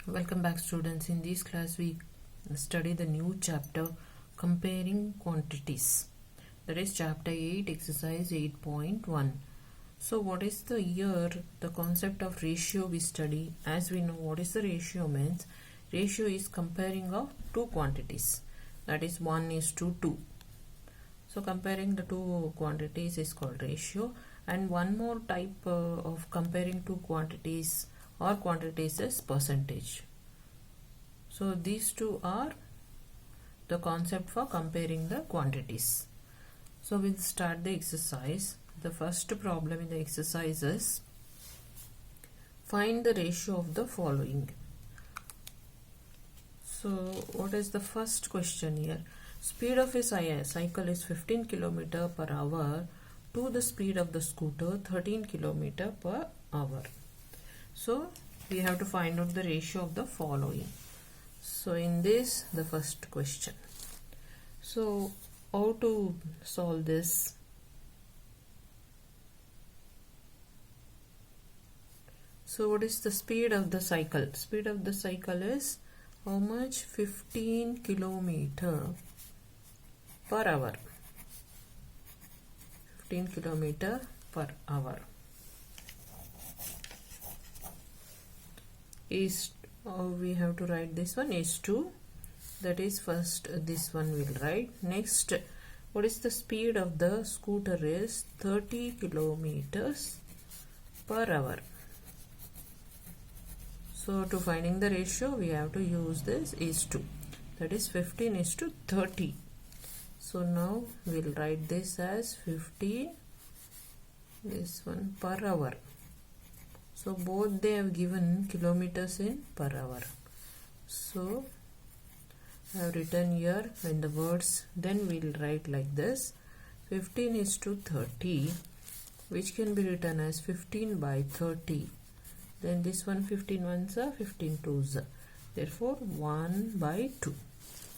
Welcome back, students. In this class we study the new chapter, comparing quantities, that is chapter 8, exercise 8.1. So what is the concept of ratio we study? As we know, what is the ratio means? Ratio is comparing of two quantities, that is 1:2. So comparing the two quantities is called ratio. And one more type of comparing two quantities or quantities is percentage. So these two are the concept for comparing the quantities. So we'll start the exercise. The first problem in the exercise is find the ratio of the following. So what is the first question here? Speed of a cycle is 15 km per hour to the speed of the scooter 13 km per hour. So we have to find out the ratio of the following. So in this, the first question. So how to solve this? So what is the speed of the cycle? Speed of the cycle is how much? 15 km per hour. 15 km per hour is we have to write this one is 2. That is first this one will write. Next, what is the speed of the scooter is 30 kilometers per hour. So to finding the ratio we have to use this is 2. That is 15:30. So now we'll write this as 15 this one per hour. So both they have given kilometers in per hour. So I have written here in the words, then we'll write like this 15:30, which can be written as 15/30. Then this one 15 ones are 15 twos, therefore 1/2.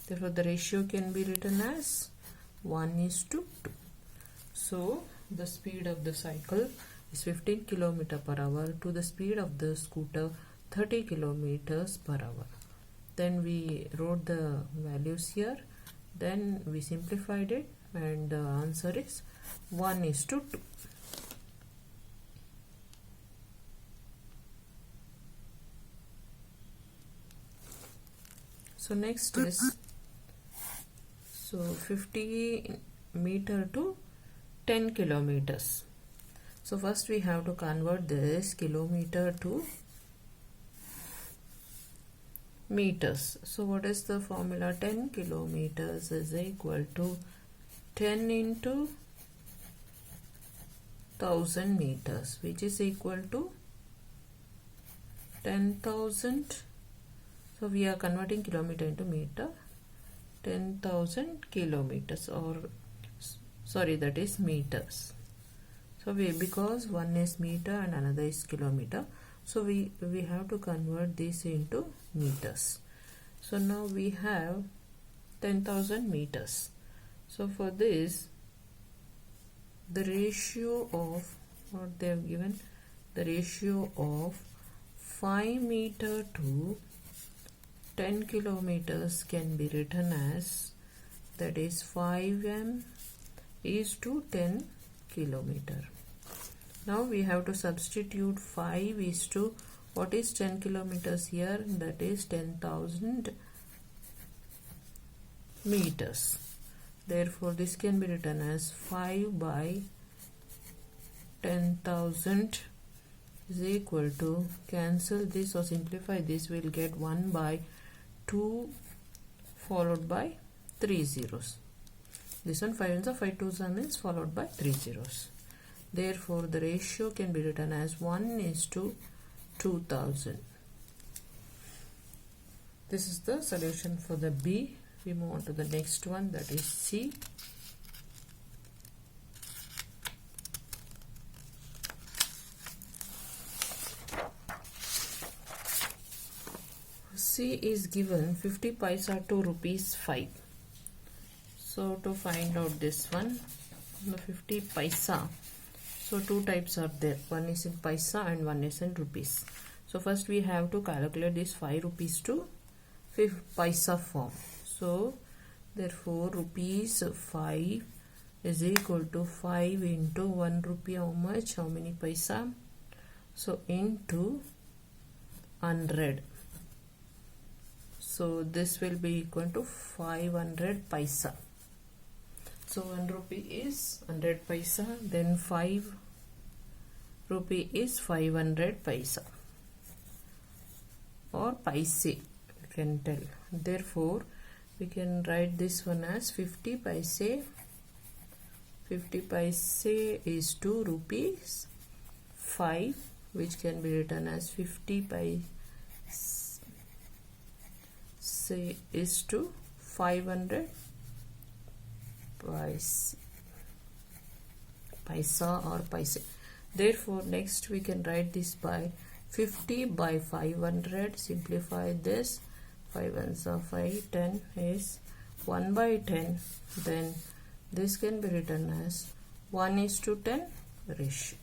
Therefore the ratio can be written as 1:2. So the speed of the cycle is 15 km per hour to the speed of the scooter 30 km per hour. Then we wrote the values here, then we simplified it, and the answer is 1:2. So next is 50 meter to 10 kilometers. So first we have to convert this kilometer to meters. So what is the formula? 10 kilometers is equal to 10 into 1000 meters, which is equal to 10,000. So we are converting kilometer into meter. 10,000 kilometers, or sorry, that is meters. So because one is meter and another is kilometer, so we have to convert this into meters. So now we have 10,000 meters. So for this, the ratio of what they have given, the ratio of 5 meter to 10 kilometers can be written as, that is 5m is to 10 kilometer. Now we have to substitute 5 is to what is 10 kilometers here, that is 10,000 meters. Therefore this can be written as 5/10,000 is equal to, cancel this or simplify this, we'll get 1/2 followed by 3 zeros. This one 5 ones are 5 twos means followed by 3 zeros. Therefore the ratio can be written as 1:2000. This is the solution for the B. We move on to the next one, that is C. C is given 50 paisa to rupees 5. So to find out this one, the 50 paisa, so two types are there, one is in paisa and one is in rupees. So first we have to calculate this 5 rupees to paisa form. So therefore rupees 5 is equal to 5 into 1 rupee. How much? How many paisa? So into 100. So this will be equal to 500 paisa. So 1 rupee is 100 paisa, then 5 rupee is 500 paisa or paise, you can tell. Therefore we can write this one as 50 paise. 50 paise is 2 rupees 5, which can be written as 50 paise is to 500 paisa or paise. Therefore next we can write this by 50 by 500. Simplify this. 5 ones are 5, 10 is 1 by 10. Then this can be written as 1:10 ratio.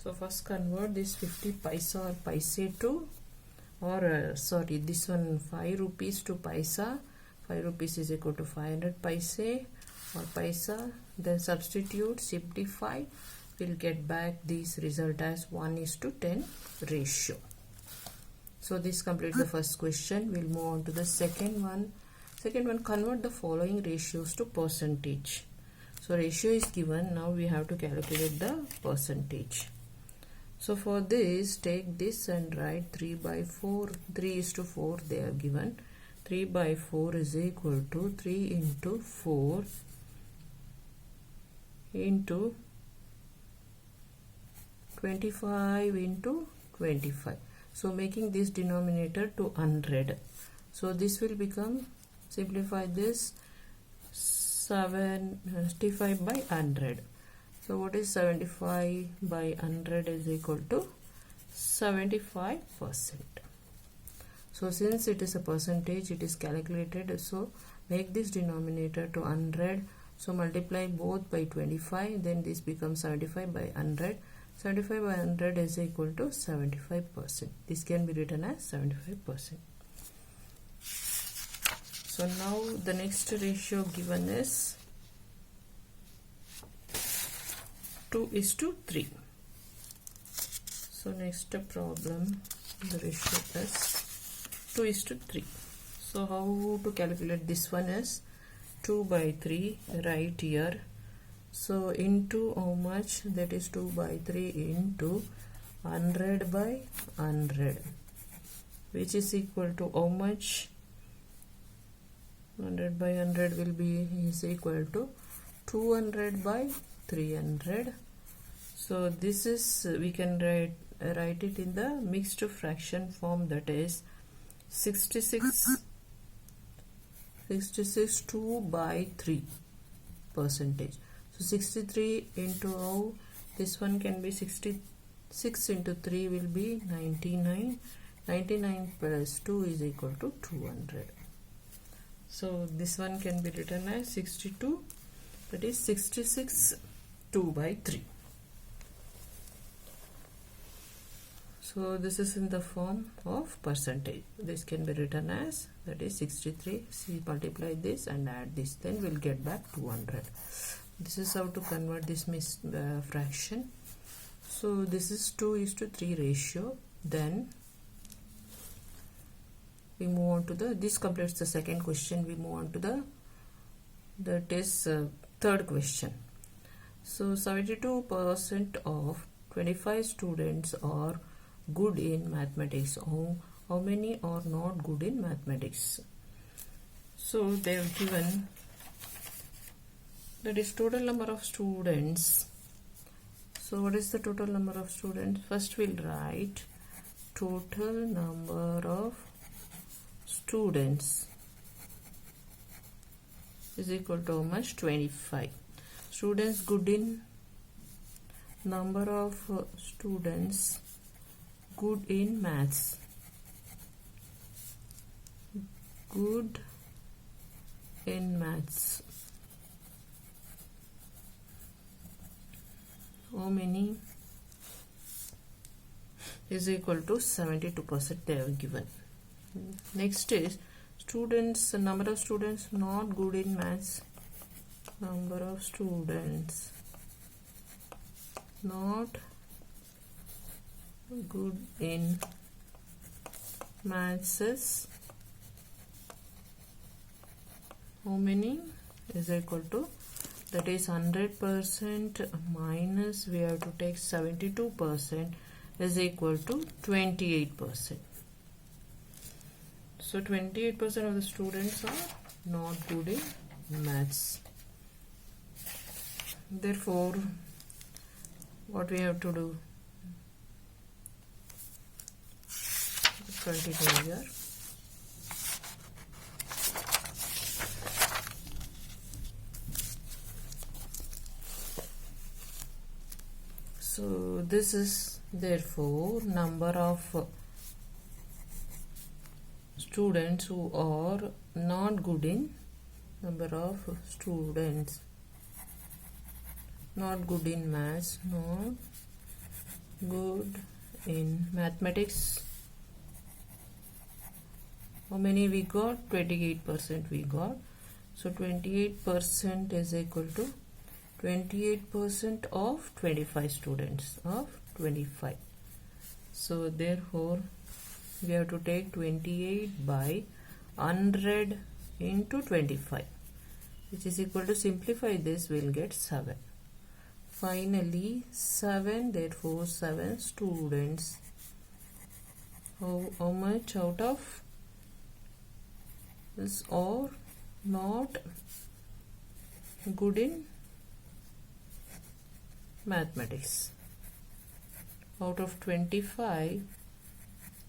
So first convert this 50 paisa or paise to, or sorry, this one 5 rupees to paisa. 5 rupees is equal to 500 paise or paisa. Then substitute, simplify. We'll get back this result as 1:10 ratio. So this completes the first question. We'll move on to the second one. Second one, convert the following ratios to percentage. So ratio is given. Now we have to calculate the percentage. So for this, take this and write 3 by 4. 3:4 they are given. 3 by 4 is equal to 3 into 4 into 25 into 25. So making this denominator to 100. So this will become, simplify this, 75 by 100. So what is 75 by 100 is equal to 75%. So since it is a percentage, it is calculated. So make this denominator to 100. So multiply both by 25. Then this becomes 75 by 100. 75 by 100 is equal to 75%. This can be written as 75%. So now the next ratio given is 2:3. So next problem, the ratio is 2:3. So how to calculate this one is 2 by 3 right here. So into how much? That is 2 by 3 into 100 by 100, which is equal to how much? 100 by 100 will be is equal to 200 by 300. So this is, we can write it in the mixed fraction form, that is 66 2 by 3 percentage. So 63 into how? This one can be 66 into 3 will be 99. 99 plus 2 is equal to 200. So this one can be written as 62, that is 66 2 by 3. So this is in the form of percentage. This can be written as, that is 63. See, multiply this and add this, then we'll get back 200. This is how to convert this fraction. So this is 2:3 ratio. Then we move on to the, this completes the second question. We move on to the, that is third question. So 72% of 25 students are good in mathematics. How many are not good in mathematics? So they have given, that is total number of students. So what is the total number of students? First we'll write total number of students is equal to how much? 25. Students good in, number of students good in maths, good in maths. How many? is equal to 72% they have given. Next is students, number of students not good in maths. Number of students not good in maths is how many? Is equal to, that is 100% minus we have to take 72% is equal to 28%. So 28% of the students are not good in maths. Therefore, what we have to do? Continue here. So this is therefore number of students who are not good in, number of students not good in maths, not good in mathematics. How many we got? 28% we got. So 28% is equal to 28% of 25 students of 25. So therefore we have to take 28 by 100 into 25, which is equal to, simplify this, we'll get 7. Finally 7, therefore 7 students. How much out of this are not good in mathematics? Out of 25,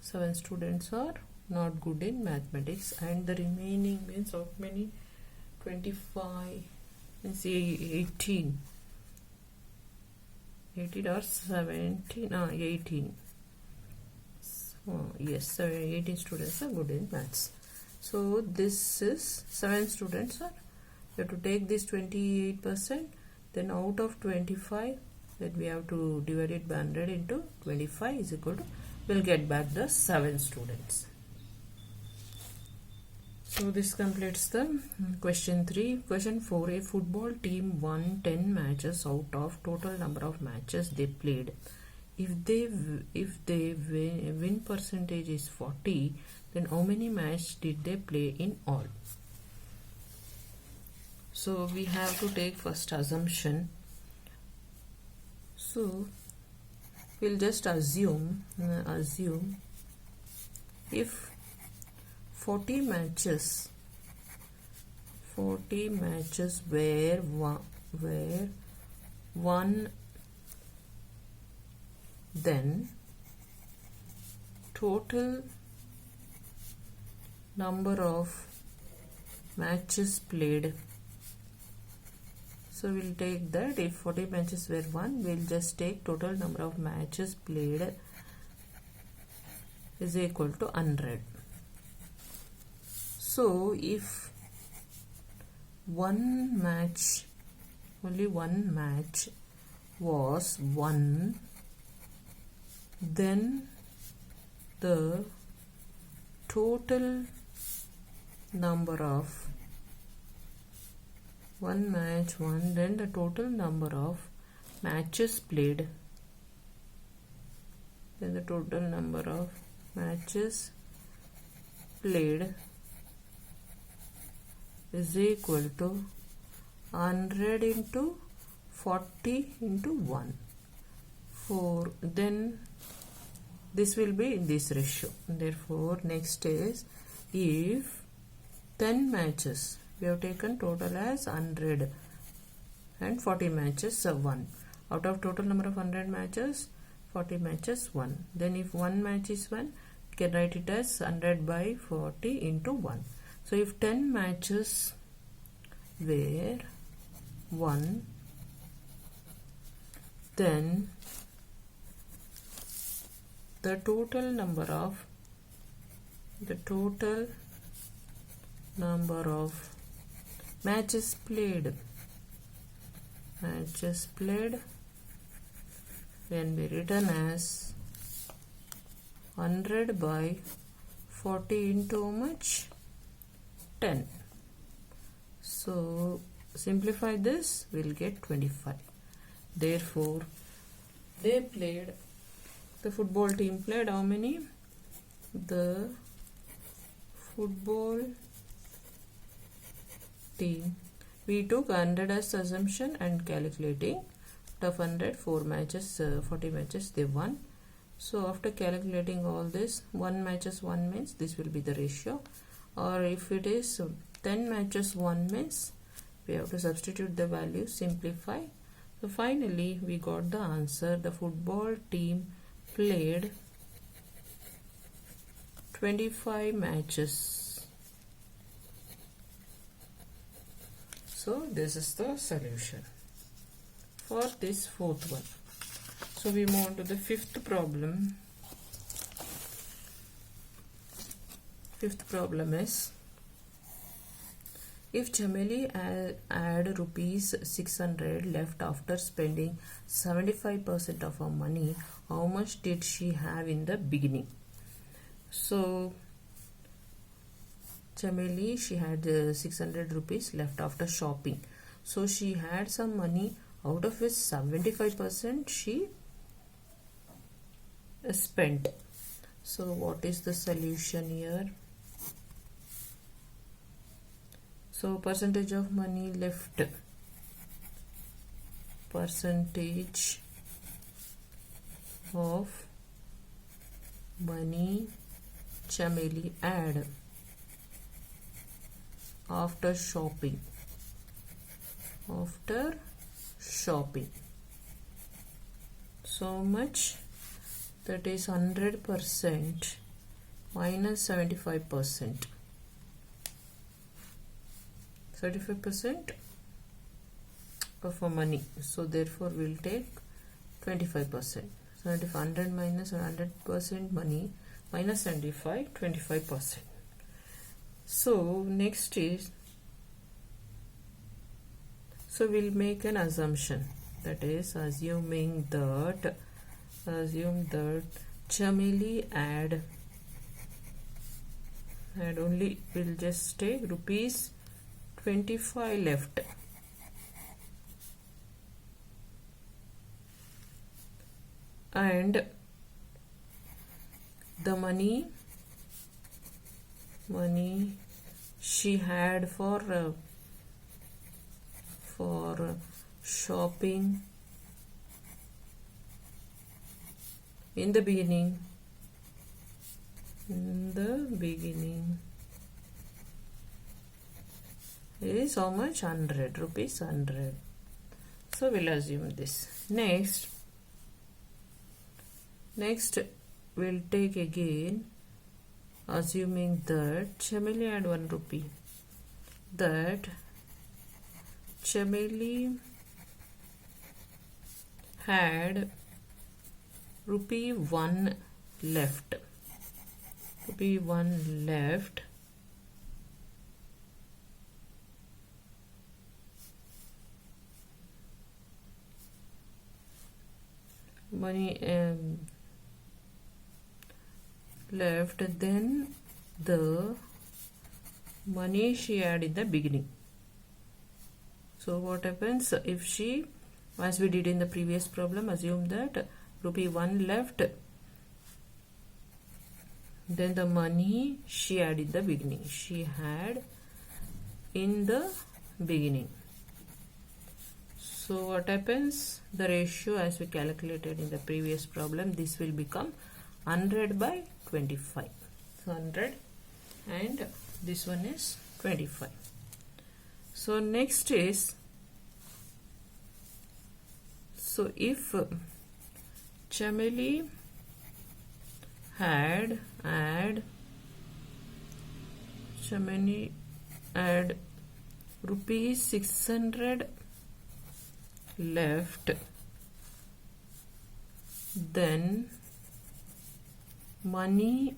7 students are not good in mathematics, and the remaining means how many? 25 means 18. 18 or 17? 18. Yes, 18 students are good in maths. So this is 7 students are. We have to take this 28%. Then out of 25, then we have to divide it by 100 into 25 is equal to, we'll get back the 7 students. So this completes the question 3. Question 4. A football team won 10 matches out of total number of matches they played. If they win percentage is 40, then how many matches did they play in all? So we have to take first assumption. So we'll just assume if 40 matches were won, then total number of matches played. So we'll take that, if 40 matches were won, we'll just take total number of matches played is equal to 100. So if only one match was won, then the total number of one match won, then the total number of matches played, is equal to 100 into 40 into 1. Then this will be in this ratio. Therefore next is, if 10 matches we have taken total as 100 and 40 matches won. Out of total number of 100 matches, 40 matches won. Then if one match is won, you can write it as 100 by 40 into 1. So if 10 matches were won, then the total number of matches played can be written as 100 by 40 into how much? 10. So simplify this, we'll get 25. Therefore, the football team played how many? The football team, we took 100 as assumption and calculating. Out of 100, 4 matches, 40 matches they won. So after calculating all this, 1 matches 1 means this will be the ratio, or if it is 10 matches 1 means we have to substitute the value, simplify. So finally we got the answer. The football team played 25 matches. So this is the solution for this fourth one. So we move on to the fifth problem. Fifth problem is, if Chameli had rupees 600 left after spending 75% of her money, how much did she have in the beginning? So Chameli, she had 600 rupees left after shopping. So she had some money, out of which 75% she spent. So what is the solution here? So percentage of money left, percentage of money Chameli had after shopping. So much, that is 100% minus 75%. 35% of our money. So therefore we'll take 25%. So if 100 minus 100% money minus 75, 25%. So next is, so we'll make an assumption, that is assuming that Chameli had only, we'll just take rupees 25 left. And the money she had for shopping in the beginning is how much? 100 rupees, 100. So we'll assume this. Next we'll take again, assuming that Chameli had 1 rupee, that Chameli had rupee 1 left. Money left, then the money she had in the beginning. So what happens if she, as we did in the previous problem, assume that rupee 1 left, then the money she had in the beginning, So what happens? The ratio, as we calculated in the previous problem, this will become 100 by 25. So 100 and this one is 25. So next is, so if Chameli had rupees 600 left, then money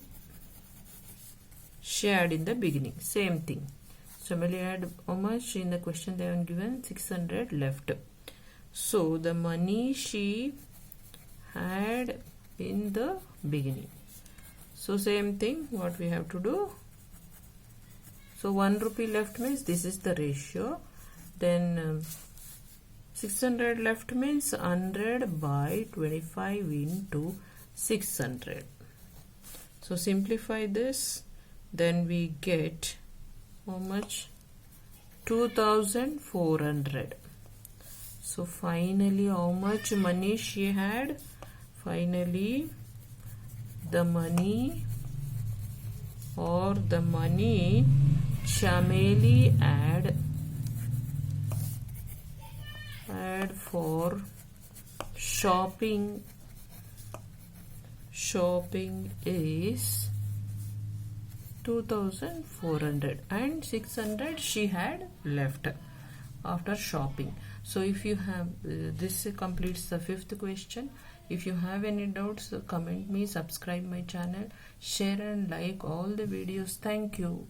shared in the beginning, same thing. Chameli had how much in the question they have given? 600 left. So the money she had in the beginning. So same thing, what we have to do. So 1 rupee left means this is the ratio. Then 600 left means 100 by 25 into 600. So simplify this, then we get how much? 2400. So finally how much money she had? Finally the money Chameli had for shopping is 2400 and 600 she had left after shopping. So if you have this completes the 5th question. If you have any doubts, comment me, subscribe my channel, share and like all the videos. Thank you.